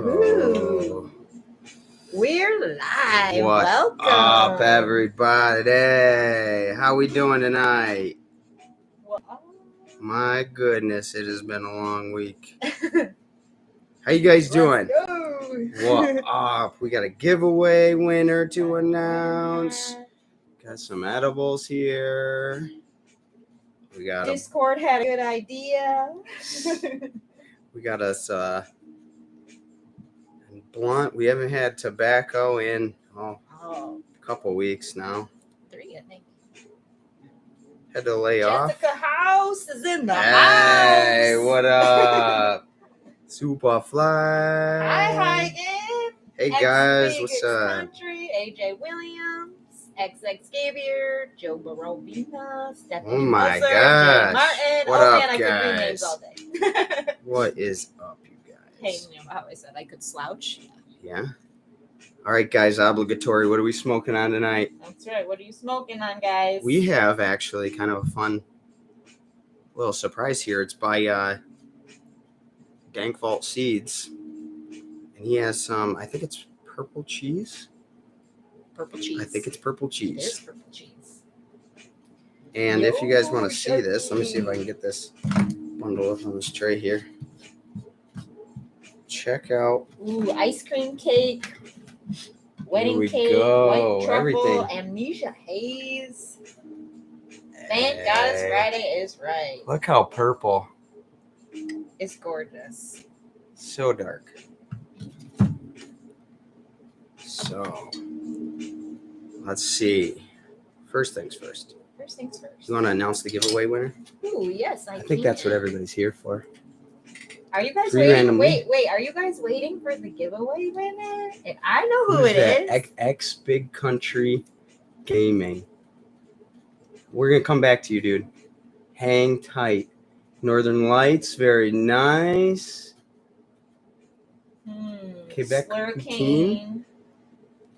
Ooh. We're live. What Welcome. up, everybody? How we doing tonight? My goodness, it has been a long week. How you guys doing? Let's go. What up? We got a giveaway winner to announce. Got some edibles here. We got Discord had a good idea. we got us blunt. We haven't had tobacco in a couple weeks now. 3, I think. Had to lay off. Jessica House is in the house. Hey, what up? Superfly. Hi again. Hey guys, what's up? Country, AJ Williams, XX Xavier, Joe Barovina, Stephanie Oh my Musser, gosh. Jay Martin. What oh up, man, I could read guys? names all day. What is up, you guys? Hey, you know how I said I could slouch? Yeah. All right, guys, obligatory. What are we smoking on tonight? That's right. What are you smoking on, guys? We have actually kind of a fun little surprise here. It's by Dank Vault Seeds. And he has some, I think it's purple cheese. Purple cheese. I think it's purple It cheese. is purple cheese. And if you guys want to see this, let me see if I can get this bundle up on this tray here. Check out. Ooh, ice cream cake, wedding we cake, go. white truffle, Everything. amnesia haze. Thank God it's Friday is right. Look how purple. It's gorgeous. So dark. So, let's see. First things first. First things first. You want to announce the giveaway winner? Ooh, yes, I think that's what everybody's here for. Are you guys Three waiting? randomly. Wait. Are you guys waiting for the giveaway winner? And I know who Who's it that? is. X Big Country Gaming. We're going to come back to you, dude. Hang tight. Northern Lights, very nice. Quebec Slurricane.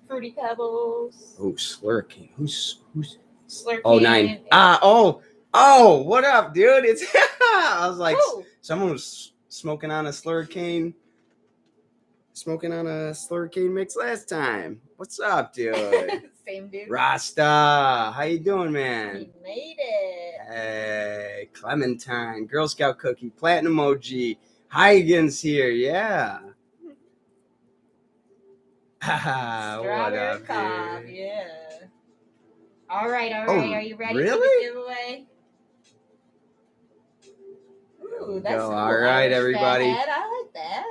Fruity Pebbles. Oh, Slurricane. Who's Slurricane. Oh, 9. What up, dude? It's I was like, Ooh. someone was smoking on a Slurricane mix last time. What's up, dude? Same dude. Rasta, how you doing, man? He made it. Hey, Clementine, Girl Scout cookie, platinum emoji, Huygens here, yeah. What Strawberry up, cob, dude? yeah. All right. Oh, Are you ready for really? the giveaway? Ooh, that's Go. cool. All right, Irish everybody. Fathead. I like that.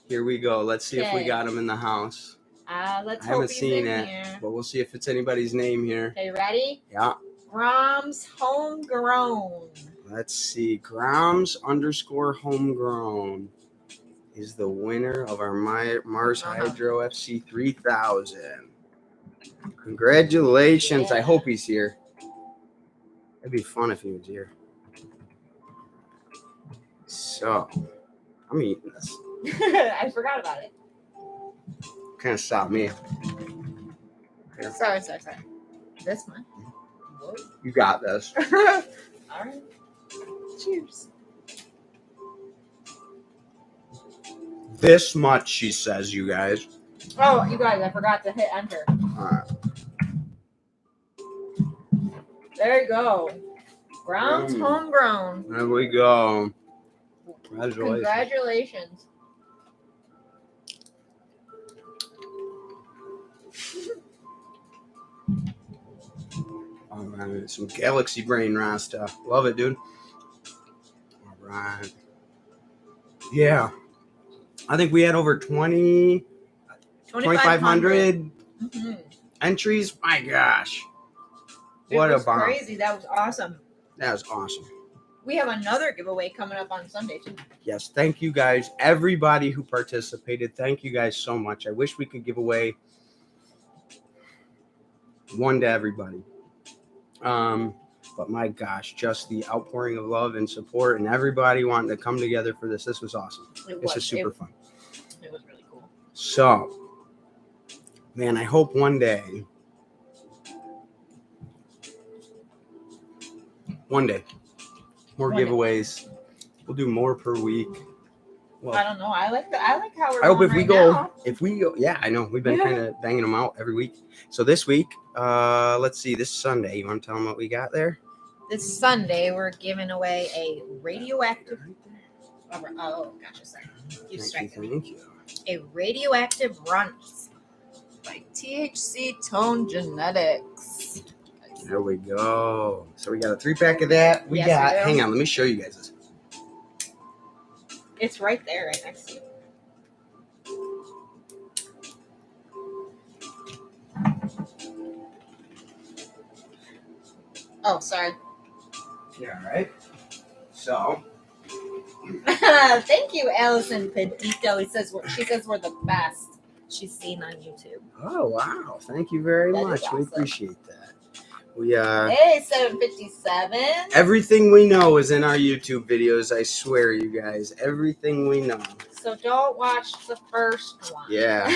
Here we go. Let's see if we Okay. got him in the house. Let's I hope haven't he's seen in it, here. but we'll see if it's anybody's name here. Okay, ready? Yeah. Grom's Homegrown. Let's see. Grom's_homegrown is the winner of our Mars Hydro FC3000. Congratulations. Yeah. I hope he's here. It'd be fun if he was here. So, I'm eating this. I forgot about it. Kind of stopped me. Here. Sorry. This one. You got this. All right. Cheers. This much, she says, you guys. Oh, you guys, I forgot to hit enter. All right. There you go. Grom's Homegrown. There we go. Congratulations. All right, some Galaxy Brain Rasta. Love it, dude. All right. Yeah. I think we had over 2,500 entries. My gosh. What a bomb. Crazy. That was awesome. That was awesome. We have another giveaway coming up on Sunday, too. Yes, thank you guys. Everybody who participated, thank you guys so much. I wish we could give away one to everybody. But my gosh, just the outpouring of love and support and everybody wanting to come together for this. This was awesome. This was super fun. It was really cool. So, man, I hope one day, more giveaways. We'll do more per week. I don't know. I like how we're I hope going if we go, yeah, I know we've been kind of banging them out every week. So this week, let's see, this Sunday, you want to tell them what we got there? This Sunday, we're giving away a radioactive. Oh gosh, a second. You distracted me. Thank you. A radioactive runs by THC Tone Genetics. There we go. So we got a 3-pack of that. We Yes, got. we do. Hang on, let me show you guys this. It's right there, right next to you. Oh, sorry. Yeah, all right. So. Thank you, Allison Pedito. She says we're the best she's seen on YouTube. Oh wow! Thank you very That is much. We awesome. appreciate that. We Hey, 757. everything we know is in our YouTube videos. I swear, you guys, everything we know. So don't watch the first one. Yeah.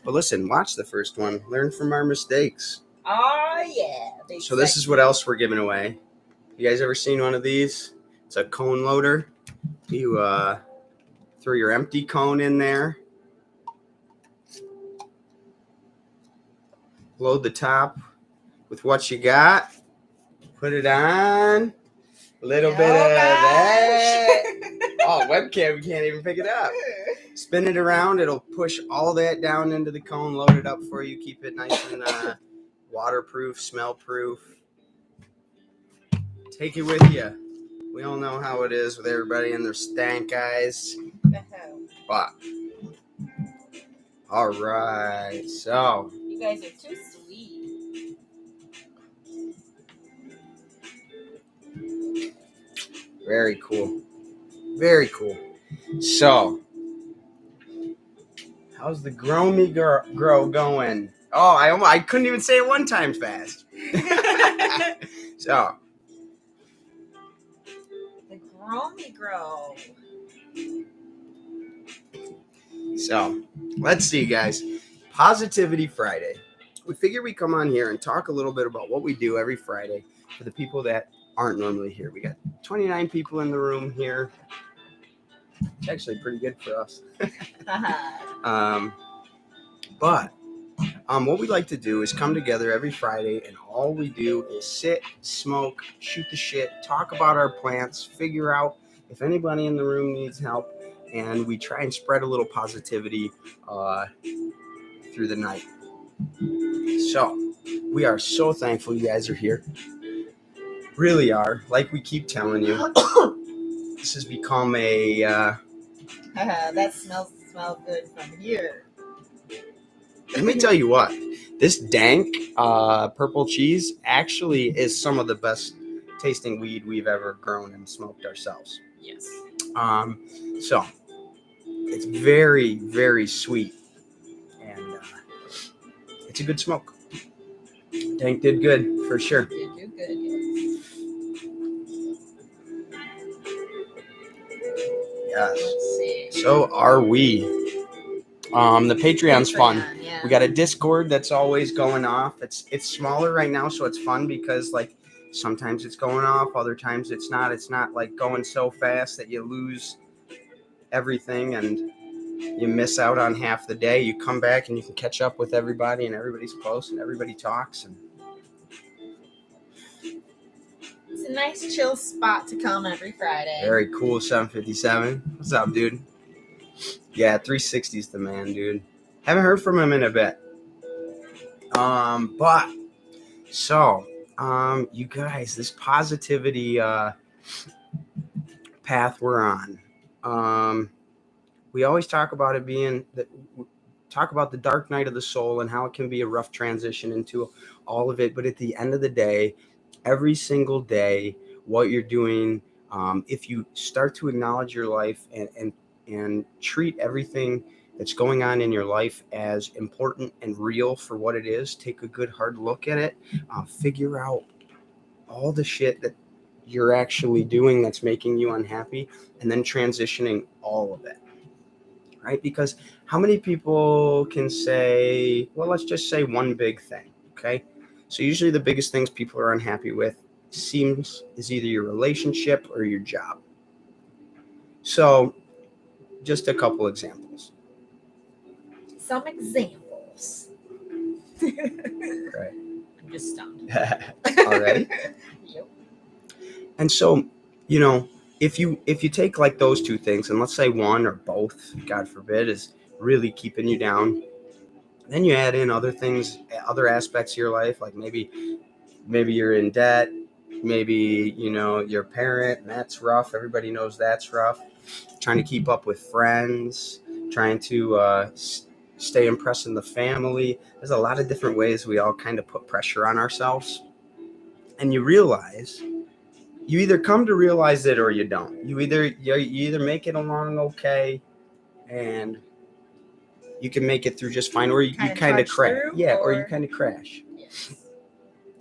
But listen, watch the first one. Learn from our mistakes. Oh yeah. So this is what else we're giving away. You guys ever seen one of these? It's a cone loader. You throw your empty cone in there. Load the top with what you got. Put it on. A little bit of that. Oh, webcam, we can't even pick it up. Spin it around. It'll push all that down into the cone, load it up for you, keep it nice and waterproof, smell-proof. Take it with you. We all know how it is with everybody and their stank eyes. But, all right, so. You guys are too sweet. Very cool. Very cool. So, how's the Grow Me Grow going? Oh, I couldn't even say it one time fast. So. The Grow Me Grow. So, let's see, guys. Positivity Friday. We figure we come on here and talk a little bit about what we do every Friday for the people that aren't normally here. We got 29 people in the room here. It's actually pretty good for us. But what we like to do is come together every Friday, and all we do is sit, smoke, shoot the shit, talk about our plants, figure out if anybody in the room needs help, and we try and spread a little positivity through the night. So we are so thankful you guys are here. Really are. Like we keep telling you, this has become a... that smells good from here. Let me tell you what, this dank purple cheese actually is some of the best tasting weed we've ever grown and smoked ourselves. Yes. So it's very, very sweet, and it's a good smoke. Dank did good for sure. You do good. Yes. Yes. Let's see. So are we. The Patreon's fun. Yeah. We got a Discord that's always going off. It's smaller right now, so it's fun because like sometimes it's going off, other times it's not. It's not like going so fast that you lose everything and you miss out on half the day. You come back and you can catch up with everybody, and everybody's close and everybody talks. And it's a nice chill spot to come every Friday. very cool. 757. What's up, dude? Yeah, 360's the man, dude. Haven't heard from him in a bit. But so, you guys, this positivity path we're on. We always talk about it being talk about the dark night of the soul and how it can be a rough transition into all of it. But at the end of the day, every single day, what you're doing, if you start to acknowledge your life and treat everything that's going on in your life as important and real for what it is, take a good hard look at it, figure out all the shit that you're actually doing that's making you unhappy, and then transitioning all of it, right? Because how many people can say, well, let's just say one big thing, okay? So usually the biggest things people are unhappy with is either your relationship or your job. So just a couple examples. Some examples. Right. I'm just stunned. Already? Yep. And so, you know, if you take like those two things, and let's say one or both, God forbid, is really keeping you down, then you add in other things, other aspects of your life, like maybe you're in debt, maybe, you know, your parent, and that's rough. Everybody knows that's rough. Trying to keep up with friends, trying to stay impressing the family. There's a lot of different ways we all kind of put pressure on ourselves. And you realize, you either come to realize it or you don't. You either make it along okay, and you can make it through just fine, or you kind of crash. Yeah, or you kind of crash. Yes.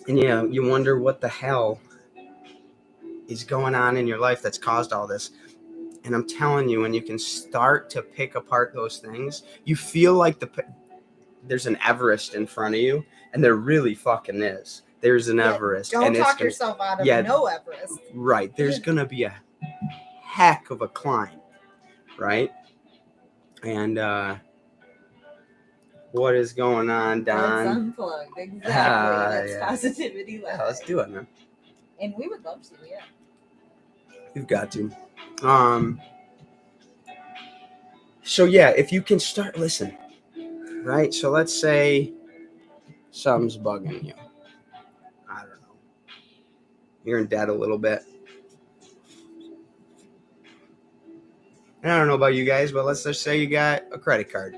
And you wonder what the hell is going on in your life that's caused all this. And I'm telling you, when you can start to pick apart those things, you feel like there's an Everest in front of you, and there really fucking is. There's an Everest. Don't talk yourself out of no Everest. Right. There's going to be a heck of a climb, right? And what is going on, Don? It's unplugged. Exactly. That's Positivity Live. Yeah, let's do it, man. And we would love to, yeah. You've got to. So yeah, if you can start, listen, right? So let's say something's bugging you. I don't know. You're in debt a little bit. And I don't know about you guys, but let's just say you got a credit card,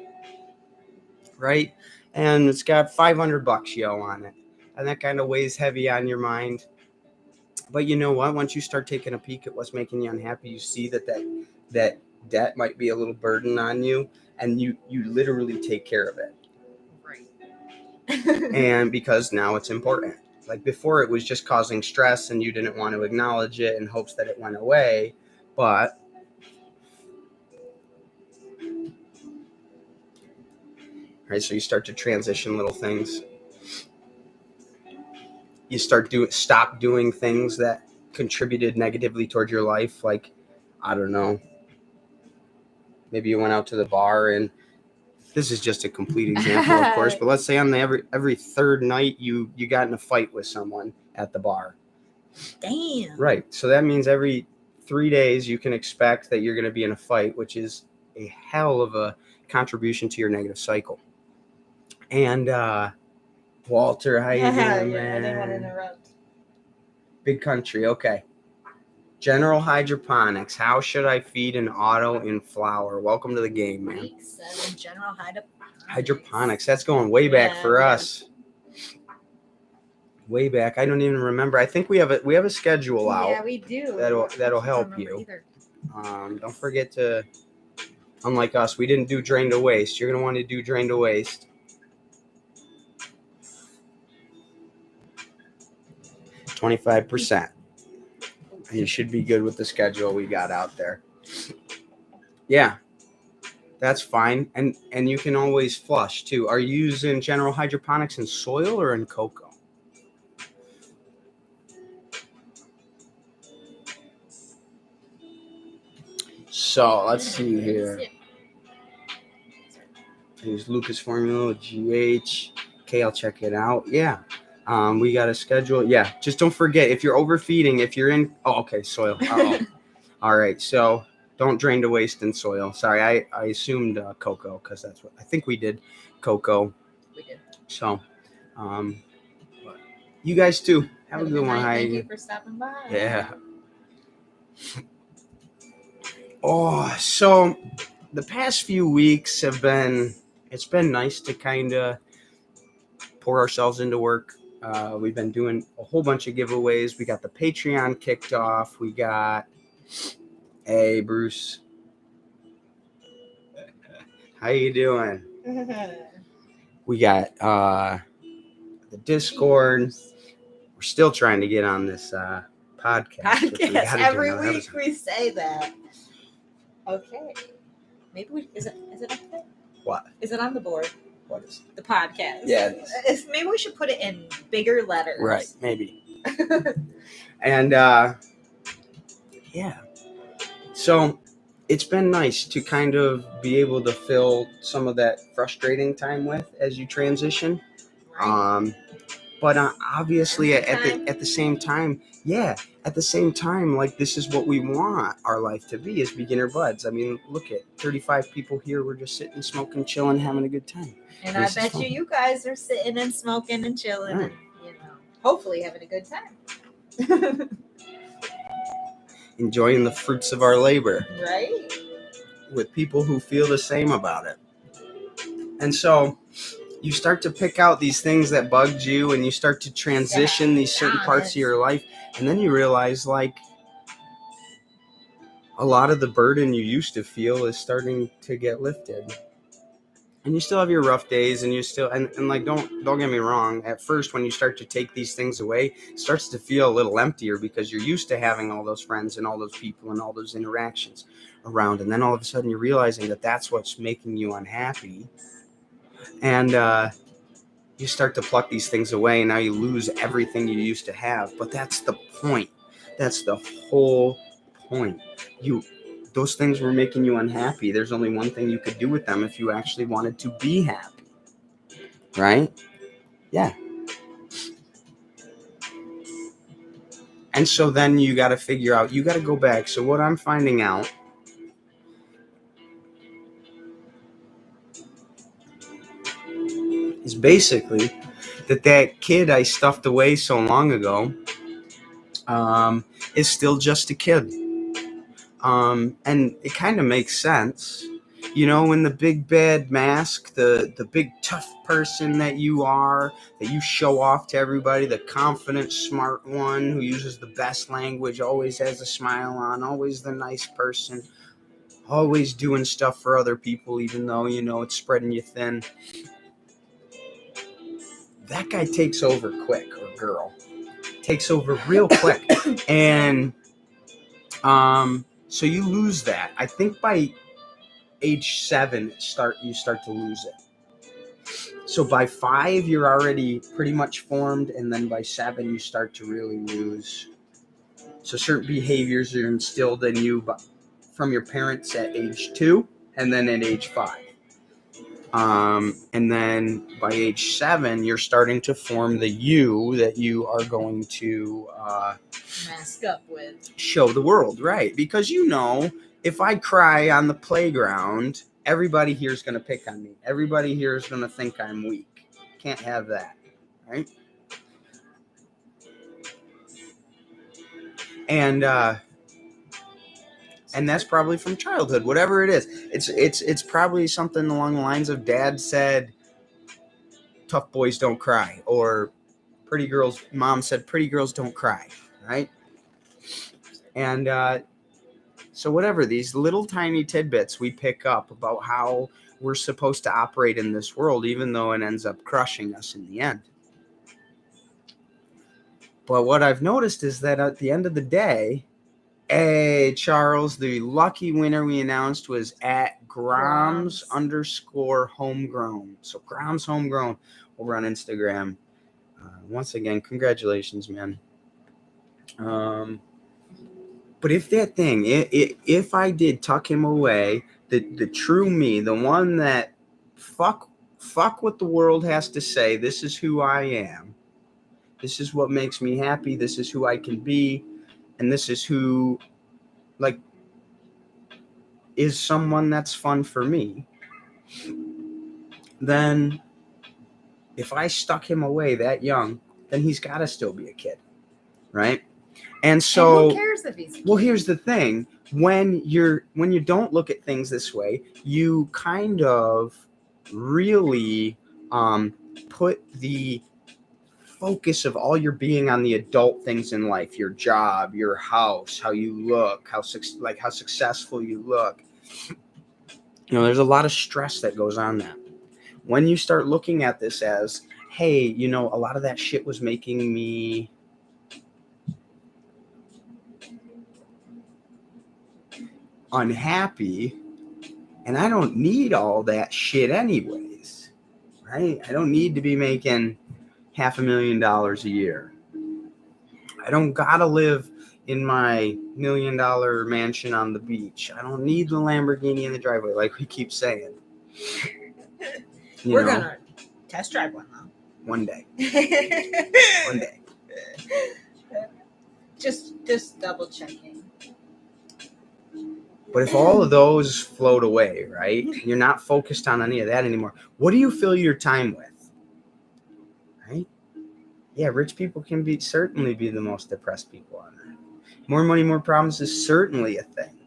right? And it's got $500 yo on it. And that kind of weighs heavy on your mind. But you know what? Once you start taking a peek at what's making you unhappy, you see that debt might be a little burden on you, and you literally take care of it. Right. And because now it's important. Like before, it was just causing stress and you didn't want to acknowledge it in hopes that it went away. But right, so you start to transition little things. You stop doing things that contributed negatively toward your life. Like, I don't know, maybe you went out to the bar, and this is just a complete example, of course, but let's say on every third night you got in a fight with someone at the bar. Damn. Right. So that means every 3 days you can expect that you're going to be in a fight, which is a hell of a contribution to your negative cycle. And Walter, how you doing, man? I didn't want to interrupt. Big country. Okay. General Hydroponics. How should I feed an auto in flower? Welcome to the game, man. Week 7, General Hydroponics. That's going way back for us. Way back. I don't even remember. I think we have a schedule out. Yeah, we do. That'll help you. Don't forget to, unlike us, we didn't do drain to waste. You're gonna want to do drain to waste. 25%. And you should be good with the schedule we got out there. Yeah, that's fine. And you can always flush too. Are you using General Hydroponics in soil or in cocoa? So let's see here. Use Lucas Formula with GH. Okay, I'll check it out. Yeah. We got a schedule. Yeah. Just don't forget, if you're overfeeding, if you're in, soil. All right. So don't drain to waste in soil. Sorry. I assumed cocoa, because that's what I think we did. Cocoa. We did. So, you guys too. Have a good one. Thank you for stopping by. Yeah. Oh, so the past few weeks it's been nice to kind of pour ourselves into work. We've been doing a whole bunch of giveaways. We got the Patreon kicked off. We got, hey, Bruce. How you doing? We got the Discord. We're still trying to get on this podcast. Every week we say that. Okay. Maybe is it up there? What? Is it on the board? What is the podcast? Yeah. Maybe we should put it in bigger letters. Right, maybe. And yeah. So it's been nice to kind of be able to fill some of that frustrating time with as you transition. Right. But obviously, Spend some at the time. at the same time, yeah, at the same time, like this is what we want our life to be as beginner buds. I mean, look at 35 people here. We're just sitting, smoking, chilling, having a good time. And I This is bet fun. you guys are sitting and smoking and chilling Right. and, hopefully having a good time. Enjoying the fruits of our labor Right? with people who feel the same about it. And so you start to pick out these things that bugged you, and you start to transition these certain parts of your life, and then you realize, like, a lot of the burden you used to feel is starting to get lifted. And you still have your rough days, and you still and like don't get me wrong, at first when you start to take these things away, it starts to feel a little emptier because you're used to having all those friends and all those people and all those interactions around, and then all of a sudden you're realizing that that's what's making you unhappy. And you start to pluck these things away, and now you lose everything you used to have. But that's the point. That's the whole point. Those things were making you unhappy. There's only one thing you could do with them if you actually wanted to be happy. Right? Yeah. And so then you got to figure out, you got to go back. So what I'm finding out is basically that kid I stuffed away so long ago is still just a kid. And it kind of makes sense. You know, in the big bad mask, the big tough person that you are, that you show off to everybody, the confident, smart one who uses the best language, always has a smile on, always the nice person, always doing stuff for other people, even though, you know, it's spreading you thin. That guy takes over quick, or girl takes over real quick. And so you lose that. I think by age 7 you start to lose it. So by 5 you're already pretty much formed, and then by 7 you start to really lose. So certain behaviors are instilled in you from your parents at age 2, and then at age 5. And then by age 7 you're starting to form the you that you are going to mask up with, show the world, right? Because, you know, if I cry on the playground, everybody here is going to pick on me. Everybody here is going to think I'm weak. Can't have that, right? And that's probably from childhood, whatever it is. It's probably something along the lines of, Dad said, tough boys don't cry, or Mom said, pretty girls don't cry, right? And so whatever, these little tiny tidbits we pick up about how we're supposed to operate in this world, even though it ends up crushing us in the end. But what I've noticed is that at the end of the day, hey, Charles, the lucky winner we announced was at Groms_homegrown. So Groms Homegrown over on Instagram. Once again, congratulations, man. But if that thing, if I did tuck him away, the true me, the one that fuck what the world has to say, this is who I am. This is what makes me happy. This is who I can be. And this is who, like, is someone that's fun for me. Then if I stuck him away that young, then he's got to still be a kid, right? And so, and who cares if he's a kid? Well, here's the thing. When you don't look at things this way, you kind of really put the focus of all your being on the adult things in life, your job, your house, how you look, how successful you look. You know, there's a lot of stress that goes on that. When you start looking at this as, hey, you know, a lot of that shit was making me unhappy, and I don't need all that shit anyways, right? I don't need to be making $500,000 a year. I don't gotta live in my $1 million mansion on the beach. I don't need the Lamborghini in the driveway, like we keep saying. We're gonna test drive one though. One day. One day. Just double checking. But if all of those float away, right? You're not focused on any of that anymore. What do you fill your time with? Right? Yeah, rich people can certainly be the most depressed people on earth. More money, more problems is certainly a thing.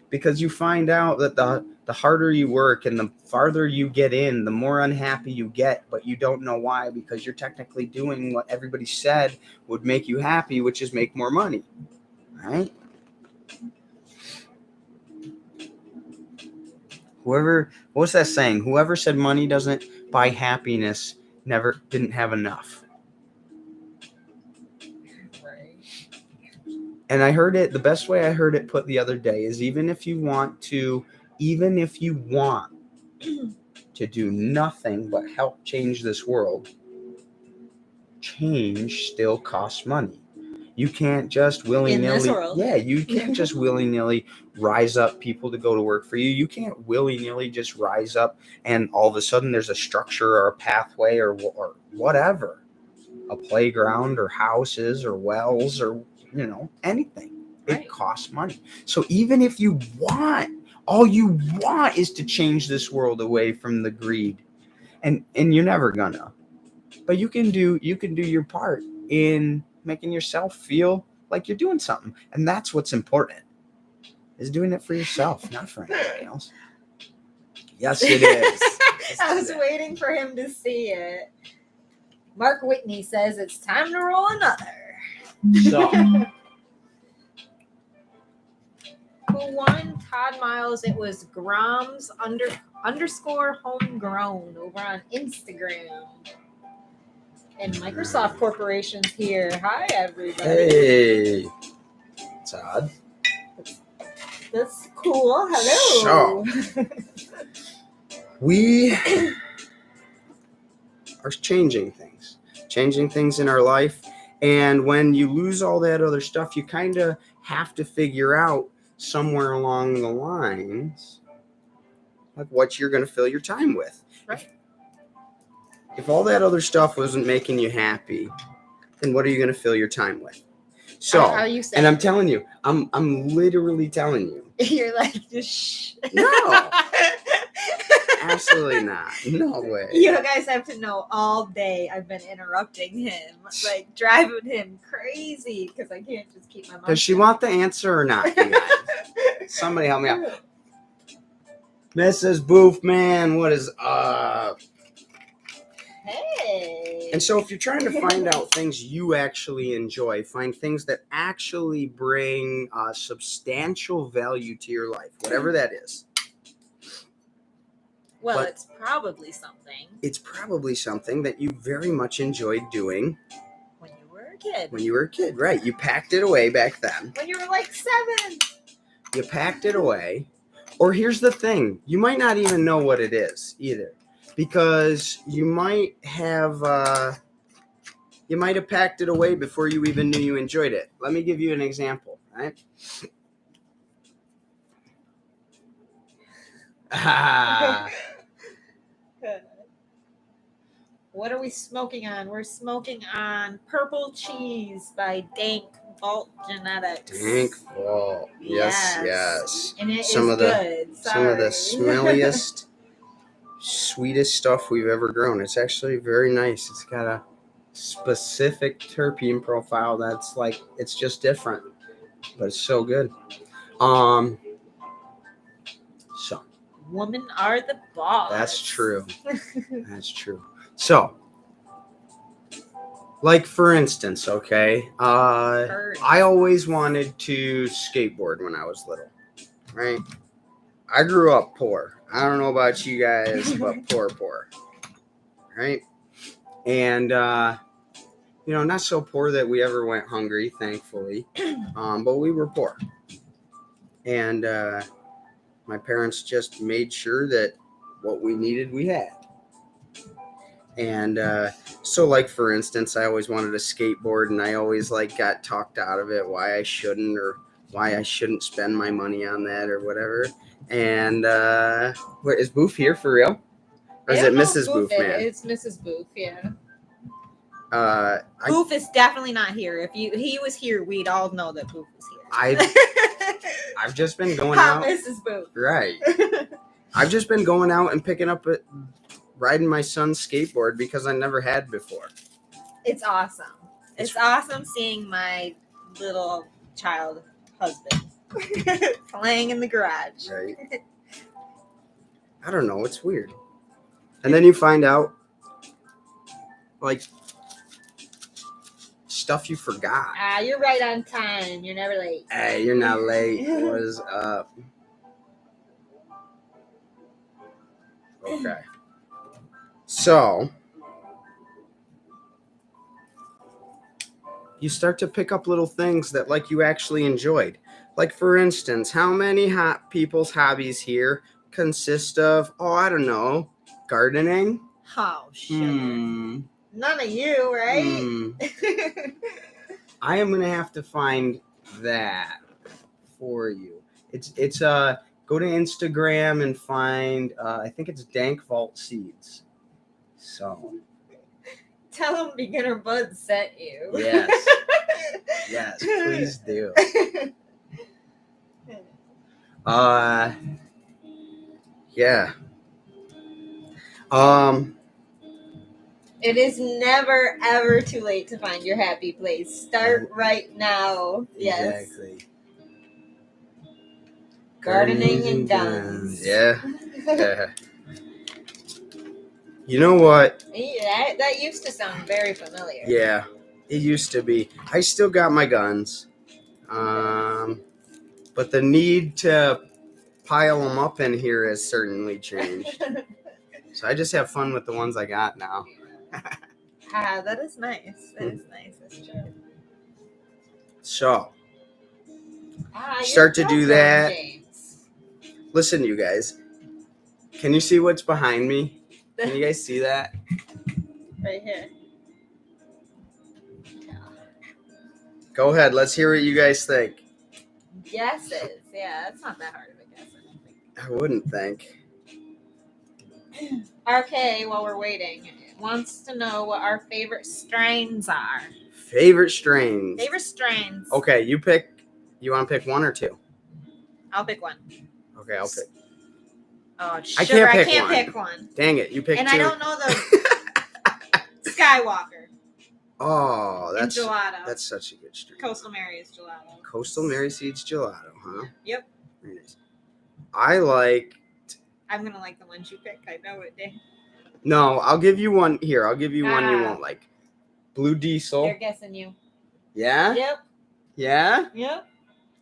Because you find out that the harder you work and the farther you get in, the more unhappy you get, but you don't know why, because you're technically doing what everybody said would make you happy, which is make more money. Right? What's that saying? Whoever said money doesn't buy happiness didn't have enough. Right. And I heard it, the best way I heard it put the other day is even if you want to do nothing but help change this world, change still costs money. You can't just willy-nilly. You can't just willy-nilly rise up people to go to work for you. You can't willy-nilly just rise up and all of a sudden there's a structure or a pathway or whatever, a playground or houses or wells or anything. Right. It costs money. So even if you want, all you want is to change this world away from the greed, and you're never gonna, but you can do your part in making yourself feel like you're doing something. And that's what's important, is doing it for yourself, not for anybody else. Yes, it is. I was waiting for him to see it. Mark Whitney says it's time to roll another. So, who won? Todd Miles. It was Groms _ homegrown over on Instagram. And Microsoft Corporation's here. Hi, everybody. Hey, Todd. That's cool. Hello. So, we are changing things in our life. And when you lose all that other stuff, you kind of have to figure out somewhere along the lines like what you're going to fill your time with. Right. If all that other stuff wasn't making you happy, then what are you going to fill your time with? So, are you saying? And I'm telling you, I'm literally telling you. You're like, just shh. No. Absolutely not. No way. You guys have to know all day I've been interrupting him, like driving him crazy because I can't just keep my mouth. Does she want the answer or not? You guys? Somebody help me out. Mrs. Boof, man, what is up? Hey. And so if you're trying to find out things you actually enjoy, find things that actually bring substantial value to your life, whatever that is. Well, but it's probably something. It's probably something that you very much enjoyed doing. When you were a kid. When you were a kid, right. You packed it away back then. When you were like 7. You packed it away. Or here's the thing. You might not even know what it is either. Because you might have packed it away before you even knew you enjoyed it. Let me give you an example, right? What are we smoking on? We're smoking on Purple Cheese by Dank Vault Genetics. Dank Vault. Yes. And it some is of good. Some of the smelliest, sweetest stuff we've ever grown. It's actually very nice. It's got a specific terpene profile that's like, it's just different, but it's so good. So women are the boss. That's true. That's true. So, like for instance, okay, I always wanted to skateboard when I was little, right? I grew up poor. I don't know about you guys, but poor, right? And, not so poor that we ever went hungry, thankfully, but we were poor. And my parents just made sure that what we needed, we had. And So, like, for instance, I always wanted a skateboard, and I always, like, got talked out of it, why I shouldn't, or why I shouldn't spend my money on that, or whatever. And, where is Boof here for real? Or is it Mrs. Boof, man? It's Mrs. Boof, yeah. Uh, Boof is definitely not here. If he was here, we'd all know that Boof was here. I've just been going Hot out. Mrs. Boof. Right. I've just been going out and picking up riding my son's skateboard because I never had before. It's awesome. It's awesome seeing my little child husband playing in the garage. Right. I don't know. It's weird. And then you find out, like, stuff you forgot. You're right on time. You're never late. Hey, you're not late. What's up? Okay. So, you start to pick up little things that, like, you actually enjoyed. Like, for instance, how many people's hobbies here consist of, I don't know, gardening? Oh, shit. None of you, right? I am going to have to find that for you. It's go to Instagram and find, I think it's Dank Vault Seeds. So. Tell them Beginner BUDZ sent you. Yes. Yes, please do. Yeah. It is never, ever too late to find your happy place. Start right now. Yes. Exactly. Gardening and guns. Yeah. Yeah. You know what? Yeah, that used to sound very familiar. Yeah, it used to be. I still got my guns. But the need to pile them up in here has certainly changed. So I just have fun with the ones I got now. That is nice. That is nice. That's true. So, start to do that. James. Listen, you guys. Can you see what's behind me? Can you guys see that? Right here. Go ahead. Let's hear what you guys think. Guesses. Yeah, that's not that hard of a guess, I don't think. I wouldn't think. RK, while we're waiting, wants to know what our favorite strains are. Favorite strains. Favorite strains. Okay, you pick. You want to pick one or two? I'll pick one. Okay, I'll pick. Oh, sugar, I can't pick one. Dang it, you picked and two. I don't know the Skywalker. Oh, that's gelato. That's such a good strain. Coastal Mary's gelato. Coastal Mary Seeds gelato, huh? Yep. Very nice. I like. I'm gonna like the ones you pick. I know it, Dave. No, I'll give you one here. I'll give you one you won't like. Blue Diesel. They're guessing you. Yeah. Yep. Yeah. Yep.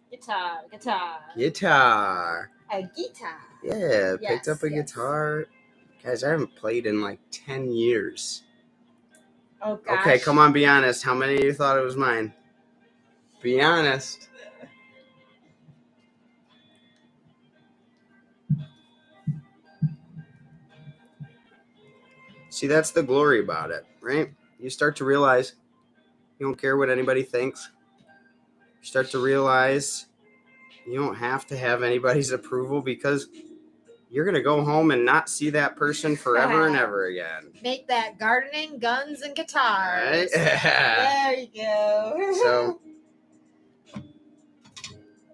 Guitar. Guitar. A guitar. Yeah, picked up a guitar. Guys, I haven't played in like 10 years. Oh, gosh. Okay, come on, be honest. How many of you thought it was mine? Be honest. See, that's the glory about it, right? You start to realize you don't care what anybody thinks. You start to realize you don't have to have anybody's approval because you're going to go home and not see that person forever and ever again. Make that gardening, guns, and guitars. Right? There you go. So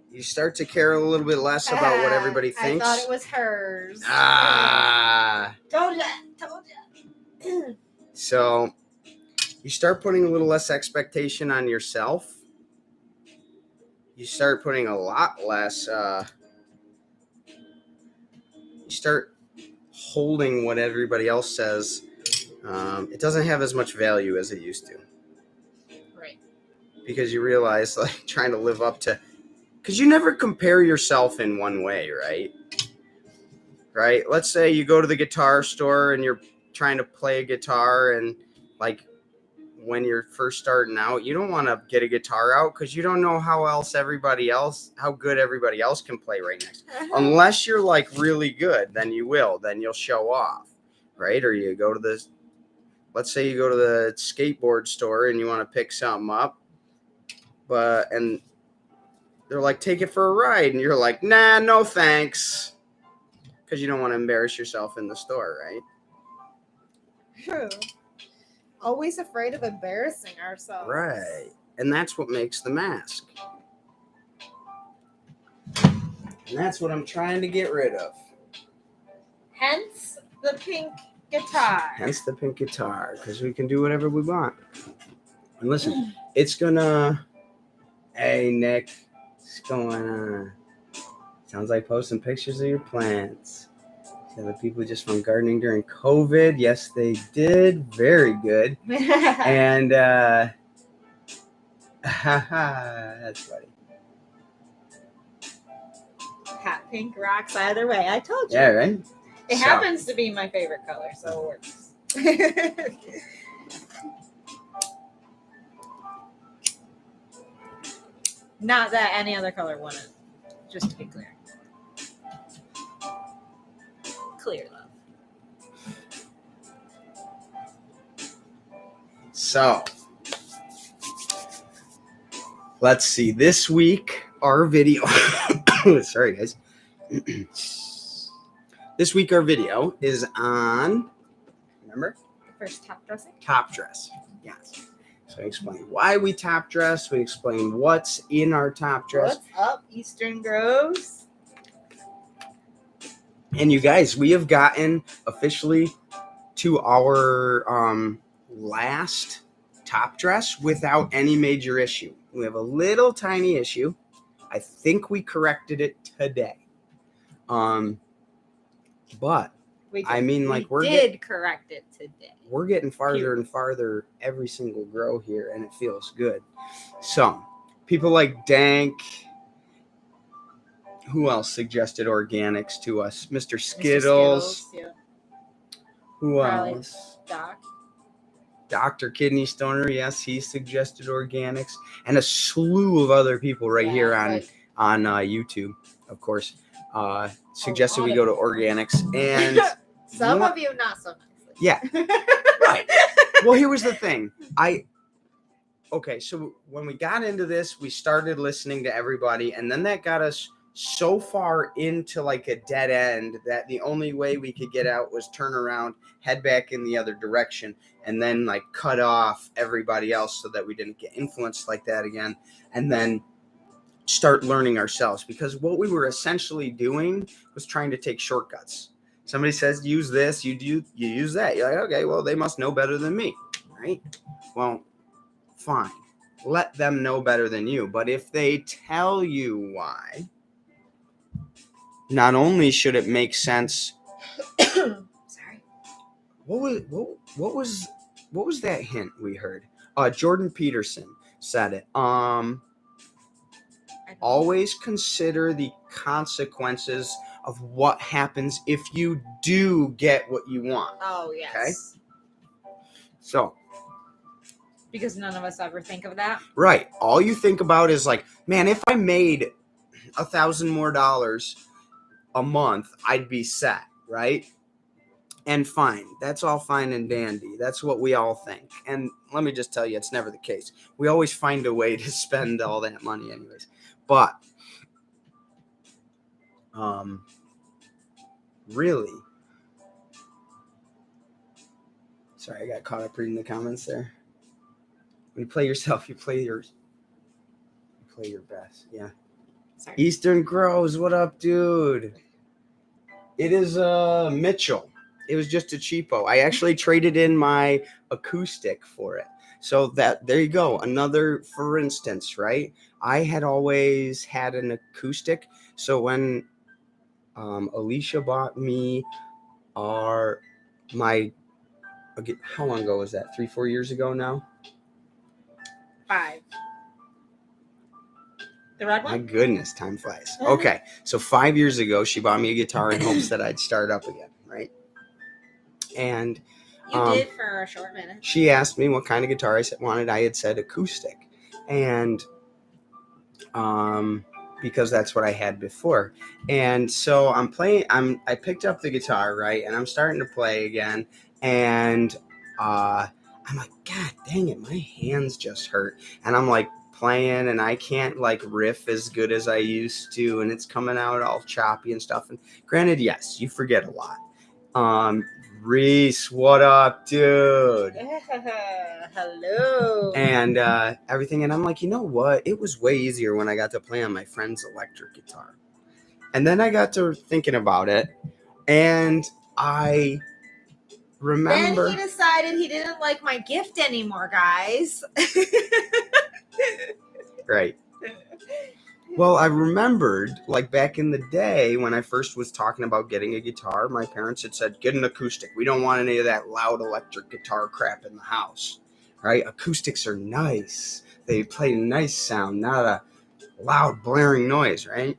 you start to care a little bit less about what everybody thinks. I thought it was hers. Told ya. So you start putting a little less expectation on yourself. You start putting a lot less, you start holding what everybody else says. It doesn't have as much value as it used to. Right. Because you realize, like, trying to live up to, because you never compare yourself in one way, right? Right? Let's say you go to the guitar store and you're trying to play a guitar, and like when you're first starting out, you don't want to get a guitar out because you don't know how good everybody else can play right next. Unless you're like really good, then you will. Then you'll show off, right? Or you go to let's say you go to the skateboard store and you want to pick something up, and they're like, take it for a ride. And you're like, nah, no thanks. Because you don't want to embarrass yourself in the store, right? True. Always afraid of embarrassing ourselves. Right. And that's what makes the mask. And that's what I'm trying to get rid of. Hence the pink guitar. Hence the pink guitar. Because we can do whatever we want. And listen, it's gonna... Hey, Nick. What's going on? Sounds like posting pictures of your plants. So the people just from gardening during COVID. Yes, they did. Very good. And that's funny. Hot pink rocks either way. I told you. Yeah, right? It happens to be my favorite color, so it works. Not that any other color wouldn't. Just to be clear. Clear love. So, let's see. This week, our video. Sorry, guys. This week, our video is on. Remember? The first top dressing? Top dress. Yes. So, I explain why we top dress. We explain what's in our top dress. What's up, Eastern Groves? And you guys, we have gotten officially to our last top dress without any major issue. We have a little tiny issue. I think we corrected it today. But I mean, like we did correct it today. We're getting farther and farther every single grow here, and it feels good. So, people like Dank. Who else suggested organics to us? Mr. Skittles. Yeah. Who Probably else? Doc. Dr. Kidney Stoner, yes, he suggested organics, and a slew of other people here on YouTube, of course, suggested we go to organics, and some of you not so nicely. Yeah, right. Well, here was the thing. So when we got into this, we started listening to everybody, and then that got us so far into like a dead end that the only way we could get out was turn around, head back in the other direction, and then like cut off everybody else so that we didn't get influenced like that again, and then start learning ourselves, because what we were essentially doing was trying to take shortcuts. Somebody says use this, you use that. You're like, okay, well, they must know better than me, right? Well, fine. Let them know better than you. But if they tell you why, not only should it make sense. Sorry. What was that hint we heard? Jordan Peterson said it. Always consider the consequences of what happens if you do get what you want. Oh, yes. Okay? So. Because none of us ever think of that. Right. All you think about is like, man, if I made $1,000 more a month, I'd be set, right? And fine. That's all fine and dandy. That's what we all think. And let me just tell you, it's never the case. We always find a way to spend all that money anyways. But really, sorry, I got caught up reading the comments there. When you play yourself, you play your best. Yeah. Sorry. Eastern Grows, what up, dude? It is Mitchell. It was just a cheapo. I actually traded in my acoustic for it. So there you go. Another, for instance, right? I had always had an acoustic. So when Alicia bought me how long ago was that? 3-4 years ago now? 5. The red one? My goodness, time flies. Okay, so 5 years ago, she bought me a guitar in hopes that I'd start up again, right? And you did for a short minute. She asked me what kind of guitar I wanted. I had said acoustic, and because that's what I had before. And so I'm playing. I picked up the guitar, right, and I'm starting to play again, and I'm like, God dang it, my hands just hurt. And I'm like playing and I can't like riff as good as I used to. And it's coming out all choppy and stuff. And granted, yes, you forget a lot. Reese, what up, dude? Hello. And everything. And I'm like, you know what? It was way easier when I got to play on my friend's electric guitar. And then I got to thinking about it. And I remember. Then he decided he didn't like my gift anymore, guys. Right. Well, I remembered, like, back in the day when I first was talking about getting a guitar, my parents had said, get an acoustic. We don't want any of that loud electric guitar crap in the house, right? Acoustics are nice. They play a nice sound, not a loud, blaring noise, right?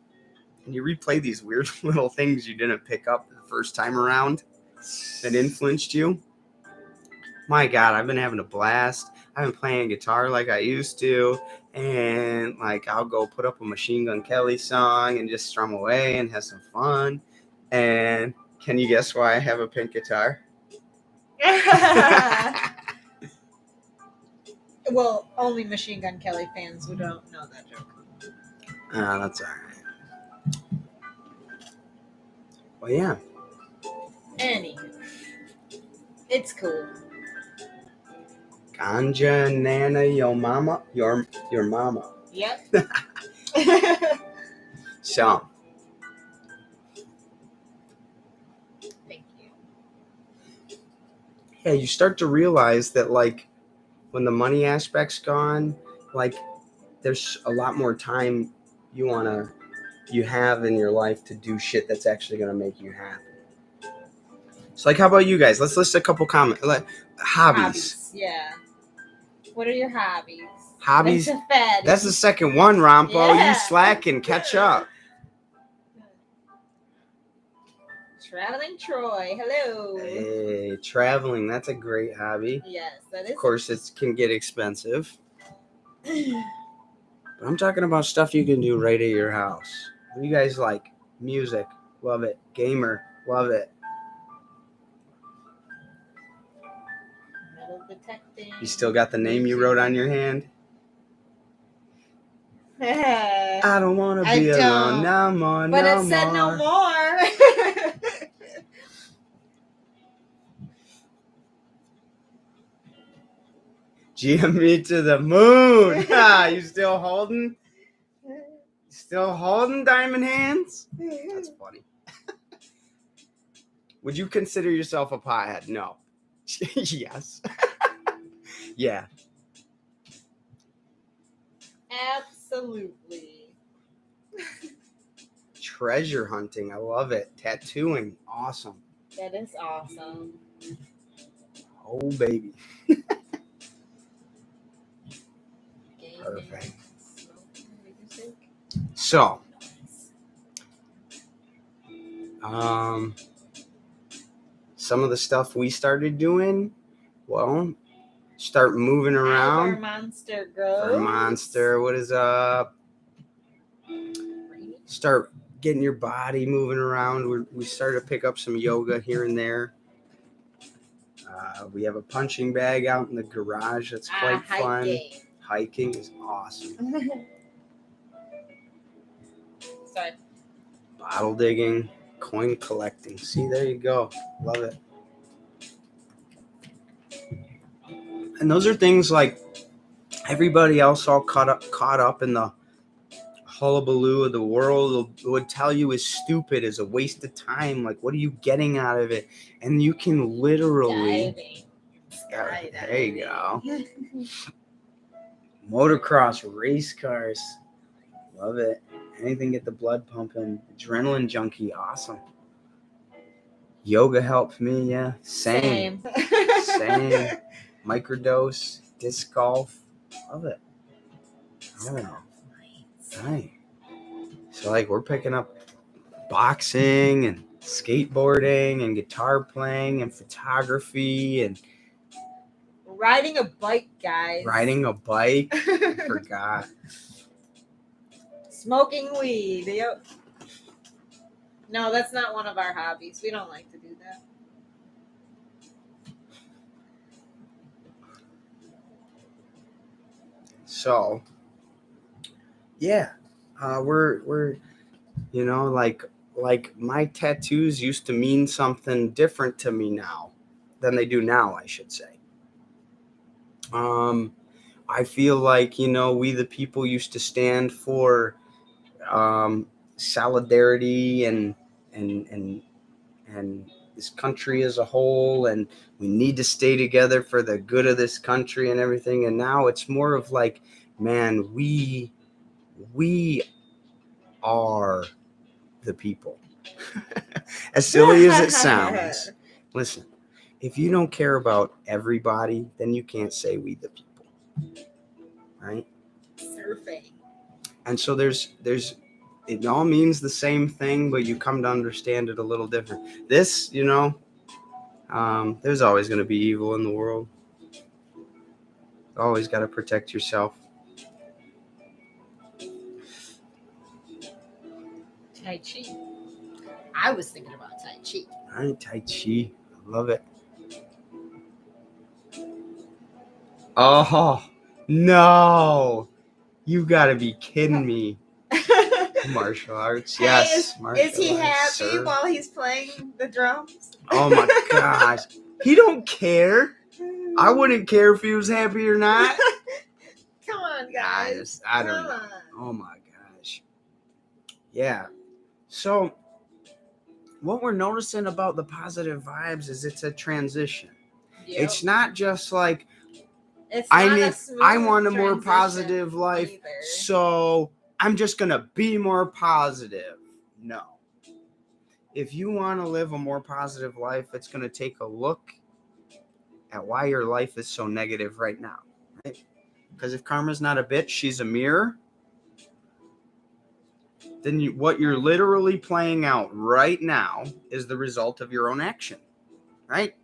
And you replay these weird little things you didn't pick up the first time around that influenced you. My God, I've been having a blast. I've been playing guitar like I used to. And like I'll go put up a Machine Gun Kelly song and just strum away and have some fun. And can you guess why I have a pink guitar? Well, only Machine Gun Kelly fans who don't know that joke. That's all right. Well, yeah. Anywho, it's cool. Ganja Nana, your mama, your mama. Yep. So. Thank you. Yeah, you start to realize that, like, when the money aspect's gone, like, there's a lot more time you have in your life to do shit that's actually gonna make you happy. So, like, how about you guys? Let's list a couple hobbies. Yeah. What are your hobbies? Hobbies. That's, that's the second one, Rompo. Yeah. You slacking. Catch up. Traveling Troy. Hello. Hey, traveling. That's a great hobby. Yes, that is. Of course, it can get expensive. But I'm talking about stuff you can do right at your house. What do you guys like? Music. Love it. Gamer. Love it. Metal detecting. You still got the name you wrote on your hand? I don't want to be alone no more, but no it said more. no more. Jimmy to the moon. You still holding? Still holding diamond hands? That's funny. Would you consider yourself a pothead? No. Yes. Yeah. Absolutely. Treasure hunting. I love it. Tattooing. Awesome. That is awesome. Oh, baby. Perfect. So, some of the stuff we started doing, well, start moving around. Our monster grows. Our monster, what is up? Start getting your body moving around. We started to pick up some yoga here and there. We have a punching bag out in the garage that's quite fun. Hiking is awesome. Sorry. Bottle digging, coin collecting. See, there you go. Love it. And those are things like everybody else all caught up in the hullabaloo of the world would tell you is stupid, is a waste of time. Like, what are you getting out of it? And you can literally... Skydiving. There you go. Motocross, race cars. Love it. Anything get the blood pumping. Adrenaline junkie. Awesome. Yoga helped me. Yeah. Same. Microdose. Disc golf. Love it. Nice. So, like, we're picking up boxing and skateboarding and guitar playing and photography and riding a bike, guys. Riding a bike. I forgot. Smoking weed. Yep. No, that's not one of our hobbies. We don't like to do that. So, yeah, we're like my tattoos used to mean something different to me now than they do now, I should say. I feel like, we the people used to stand for solidarity and this country as a whole, and we need to stay together for the good of this country and everything. And now it's more of like, man, we are the people. As silly as it sounds, listen, if you don't care about everybody, then you can't say we the people, right? Surfing. And so there's it all means the same thing, but you come to understand it a little different. This, there's always going to be evil in the world. Always got to protect yourself. Tai Chi. I was thinking about Tai Chi. All right, Tai Chi. I love it. Oh, no. You got to be kidding me. Martial arts. Hey, yes. Is he arts, happy sir. while he's playing the drums? Oh, my gosh. He don't care. I wouldn't care if he was happy or not. Come on, guys. I don't know. Oh, my gosh. Yeah. So what we're noticing about the positive vibes is it's a transition. Yep. It's not just like, I want a more positive life, either. So I'm just going to be more positive. No. If you want to live a more positive life, it's going to take a look at why your life is so negative right now. Right? Because if karma's not a bitch, she's a mirror. Then what you're literally playing out right now is the result of your own action, right?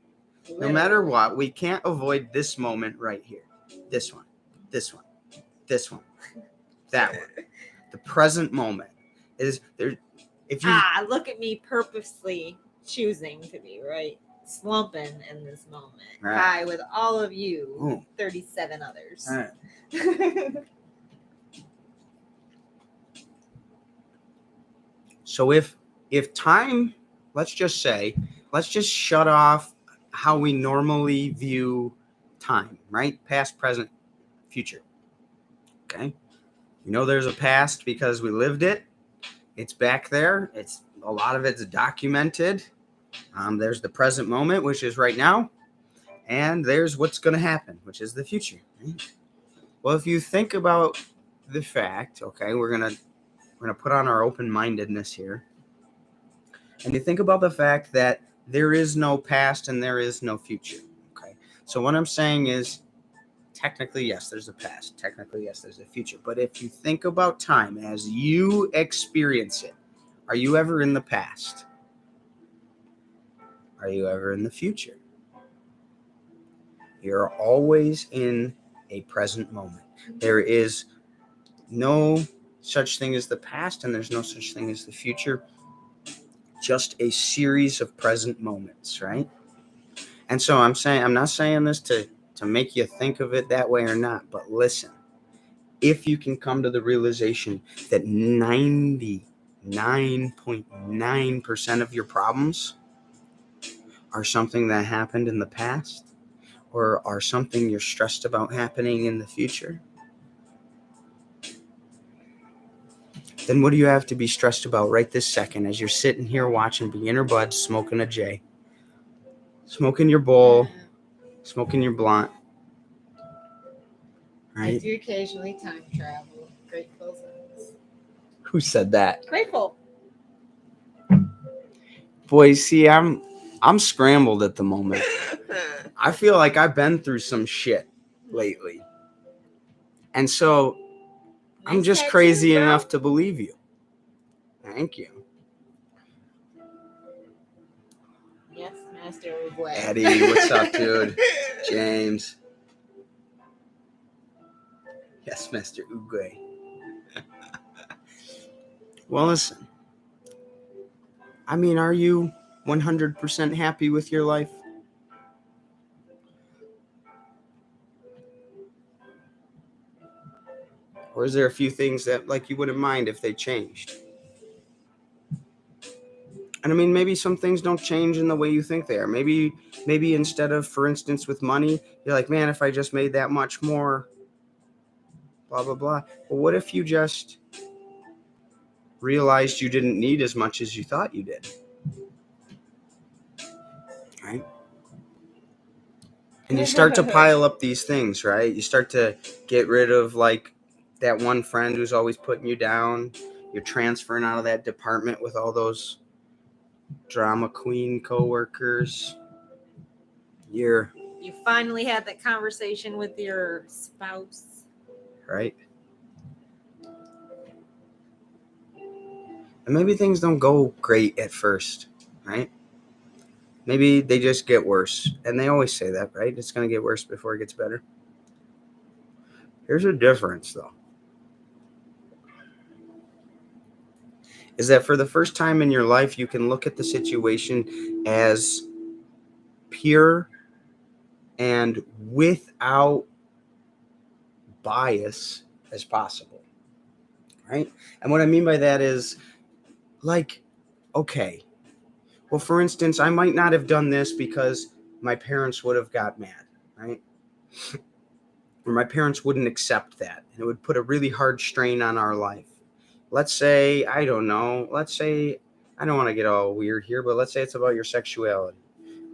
Literally. No matter what, we can't avoid this moment right here. This one, this one, this one, that one. The present moment is there. If you look at me purposely choosing to be right, slumping in this moment, right. Hi, with all of you, 37 others. All right. So if time, let's just shut off how we normally view time, right? Past, present, future. Okay. There's a past because we lived it. It's back there. A lot of it's documented. There's the present moment, which is right now. And there's what's going to happen, which is the future. Right? Well, if you think about the fact, okay, we're going to put on our open-mindedness here. And you think about the fact that there is no past and there is no future. Okay. So what I'm saying is, technically, yes, there's a past. Technically, yes, there's a future. But if you think about time as you experience it, are you ever in the past? Are you ever in the future? You're always in a present moment. There is no such thing as the past, and there's no such thing as the future. Just a series of present moments, right? And so I'm not saying this to make you think of it that way or not, but listen, if you can come to the realization that 99.9% of your problems are something that happened in the past or are something you're stressed about happening in the future, then what do you have to be stressed about right this second as you're sitting here watching Beginner Bud smoking a J, smoking your bowl, smoking your blunt, right? I do occasionally time travel. Grateful zones. Who said that? Grateful. Boy, see, I'm scrambled at the moment. I feel like I've been through some shit lately. And so I'm just crazy enough to believe you. Thank you. Yes, Master Uguay. Eddie, what's up, dude? James. Yes, Master Uguay. Well, listen. I mean, are you 100% happy with your life? Or is there a few things that like you wouldn't mind if they changed? And I mean, maybe some things don't change in the way you think they are. Maybe instead of, for instance, with money, you're like, man, if I just made that much more, blah, blah, blah. Well, what if you just realized you didn't need as much as you thought you did? Right? And you start to pile up these things, right? You start to get rid of like that one friend who's always putting you down. You're transferring out of that department with all those drama queen coworkers. You finally had that conversation with your spouse. Right? And maybe things don't go great at first, right? Maybe they just get worse. And they always say that, right? It's going to get worse before it gets better. Here's a difference, though. Is that for the first time in your life, you can look at the situation as pure and without bias as possible, right? And what I mean by that is, like, okay, well, for instance, I might not have done this because my parents would have got mad, right? Or my parents wouldn't accept that, and it would put a really hard strain on our life. Let's say, I don't know, I don't want to get all weird here, but let's say it's about your sexuality.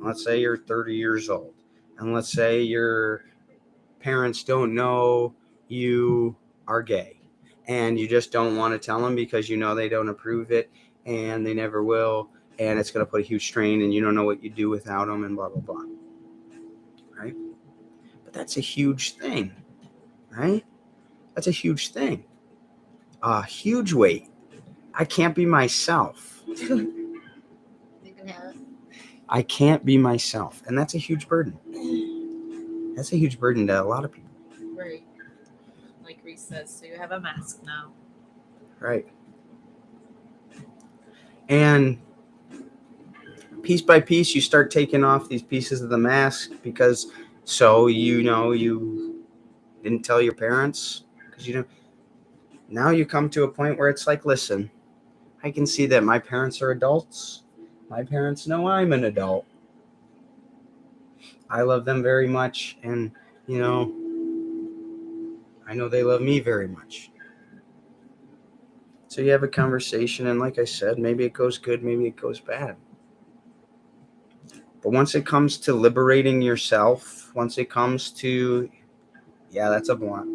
Let's say you're 30 years old, and let's say your parents don't know you are gay, and you just don't want to tell them because you know they don't approve it, and they never will, and it's going to put a huge strain, and you don't know what you do without them, and blah, blah, blah. Right? But that's a huge thing, right? That's a huge thing. A huge weight. I can't be myself. You can have it. I can't be myself. And that's a huge burden. That's a huge burden to a lot of people. Right. Like Reese says, so you have a mask now. Right. And piece by piece, you start taking off these pieces of the mask because you didn't tell your parents because now you come to a point where it's like, listen, I can see that my parents are adults. My parents know I'm an adult. I love them very much, and I know they love me very much. So you have a conversation, and like I said, maybe it goes good, maybe it goes bad. But once it comes to liberating yourself, once it comes to, yeah, that's a blunt.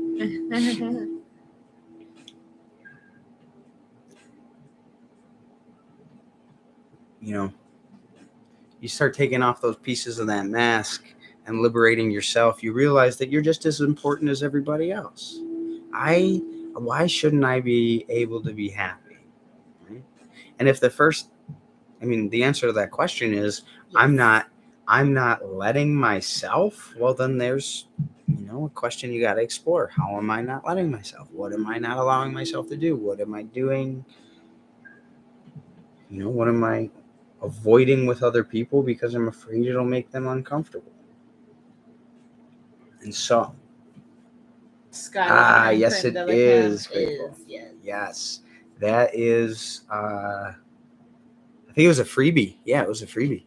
You start taking off those pieces of that mask and liberating yourself, you realize that you're just as important as everybody else. Why shouldn't I be able to be happy? Right? And if the answer to that question is, yes, I'm not letting myself, well, then there's, a question you got to explore. How am I not letting myself? What am I not allowing myself to do? What am I doing? What am I avoiding with other people because I'm afraid it'll make them uncomfortable? And so, yes, it is. Yes, that is. I think it was a freebie. Yeah, it was a freebie.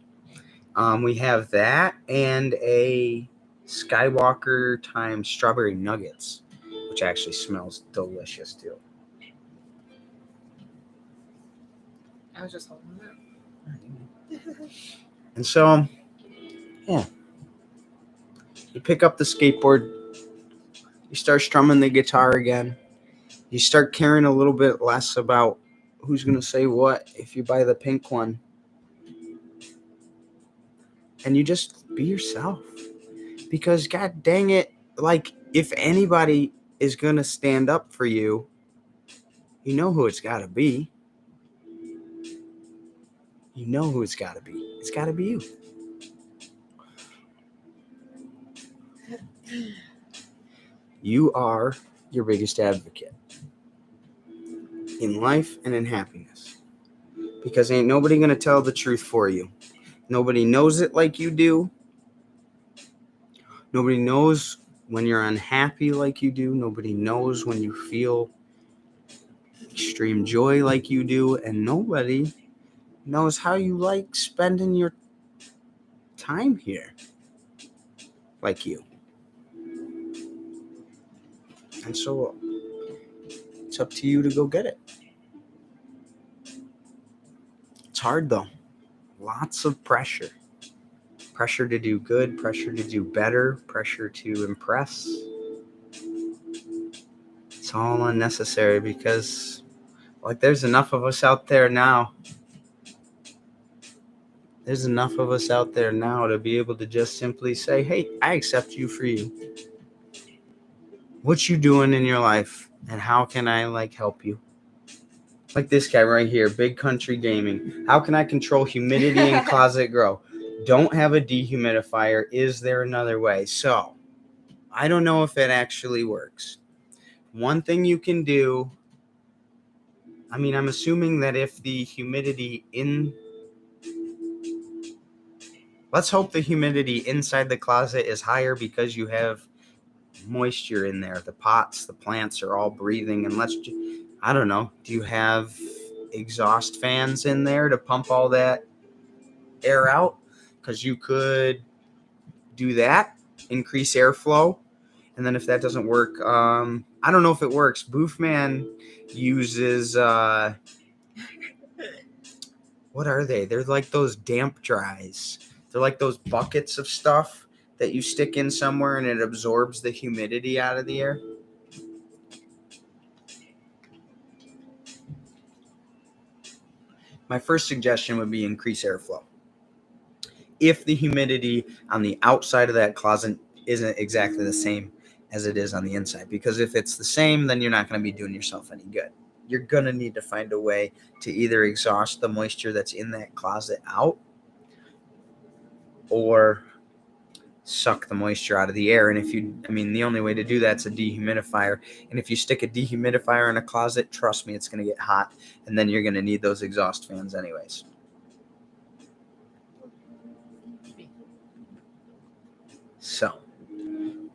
We have that and a Skywalker times strawberry nuggets, which actually smells delicious too. I was just holding them. And so, yeah, you pick up the skateboard, you start strumming the guitar again, you start caring a little bit less about who's going to say what if you buy the pink one, and you just be yourself. Because god dang it, like, if anybody is going to stand up for you, you know who it's got to be. You know who it's got to be. It's got to be you. You are your biggest advocate in life and in happiness. Because ain't nobody going to tell the truth for you. Nobody knows it like you do. Nobody knows when you're unhappy like you do. Nobody knows when you feel extreme joy like you do. And nobody knows how you like spending your time here like you. And so it's up to you to go get it. It's hard though. Lots of pressure. Pressure to do good, pressure to do better, pressure to impress. It's all unnecessary because, like, there's enough of us out there now. There's enough of us out there now to be able to just simply say, hey, I accept you for you. What you doing in your life and how can I help you? Like this guy right here, Big Country Gaming. How can I control humidity in closet grow? Don't have a dehumidifier. Is there another way? So, I don't know if it actually works. One thing you can do, I'm assuming that if the humidity let's hope the humidity inside the closet is higher because you have moisture in there. The pots, the plants are all breathing. And I don't know, do you have exhaust fans in there to pump all that air out? Because you could do that, increase airflow. And then if that doesn't work, I don't know if it works. Boofman uses, what are they? They're like those damp dries. They're like those buckets of stuff that you stick in somewhere and it absorbs the humidity out of the air. My first suggestion would be increase airflow. If the humidity on the outside of that closet isn't exactly the same as it is on the inside. Because if it's the same, then you're not going to be doing yourself any good. You're going to need to find a way to either exhaust the moisture that's in that closet out or suck the moisture out of the air. And the only way to do that's a dehumidifier. And if you stick a dehumidifier in a closet, trust me, it's going to get hot. And then you're going to need those exhaust fans anyways. So,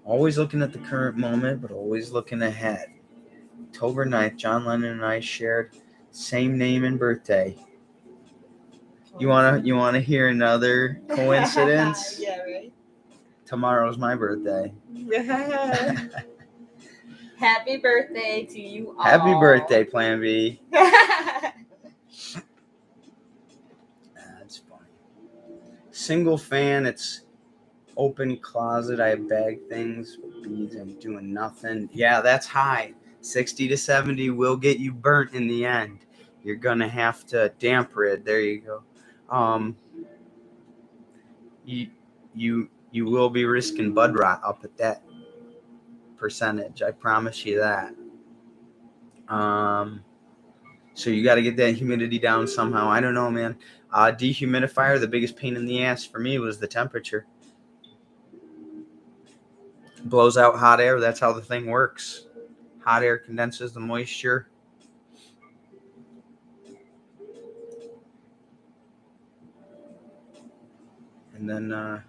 always looking at the current moment, but always looking ahead. October 9th, John Lennon and I shared same name and birthday. You wanna hear another coincidence? Yeah, right. Tomorrow's my birthday. Happy birthday to you all. Happy birthday, Plan B. That's funny. Single fan, it's open closet. I have bag things with beads. I'm doing nothing. Yeah, that's high. 60 to 70 will get you burnt in the end. You're gonna have to damp rid. There you go. You will be risking bud rot up at that percentage. I promise you that. So you got to get that humidity down somehow. I don't know, man. Dehumidifier, the biggest pain in the ass for me was the temperature. Blows out hot air. That's how the thing works. Hot air condenses the moisture. And then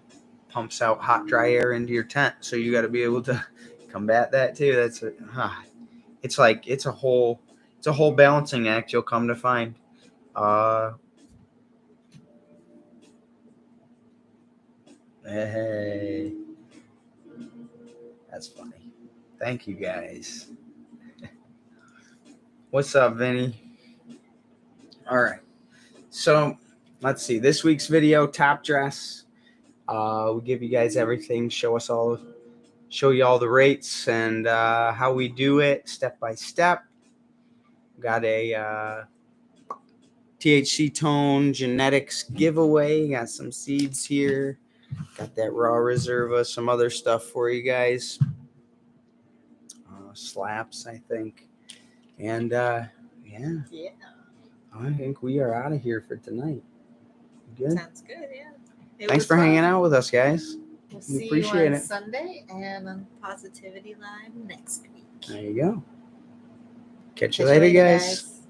pumps out hot, dry air into your tent. So you got to be able to combat that too. It's a whole balancing act. You'll come to find. Hey, that's funny. Thank you guys. What's up, Vinny? All right. So let's see. This week's video, top dress. We'll give you guys everything. Show you all the rates and how we do it step by step. Got a THC Tone Genetics giveaway. Got some seeds here. Got that Raw Reserva. Some other stuff for you guys. Slaps, I think. And yeah. I think we are out of here for tonight. Good? Sounds good, yeah. Thanks for hanging out with us, guys. We'll see appreciate you on it. Sunday and on Positivity Live next week. There you go. Catch you later, guys.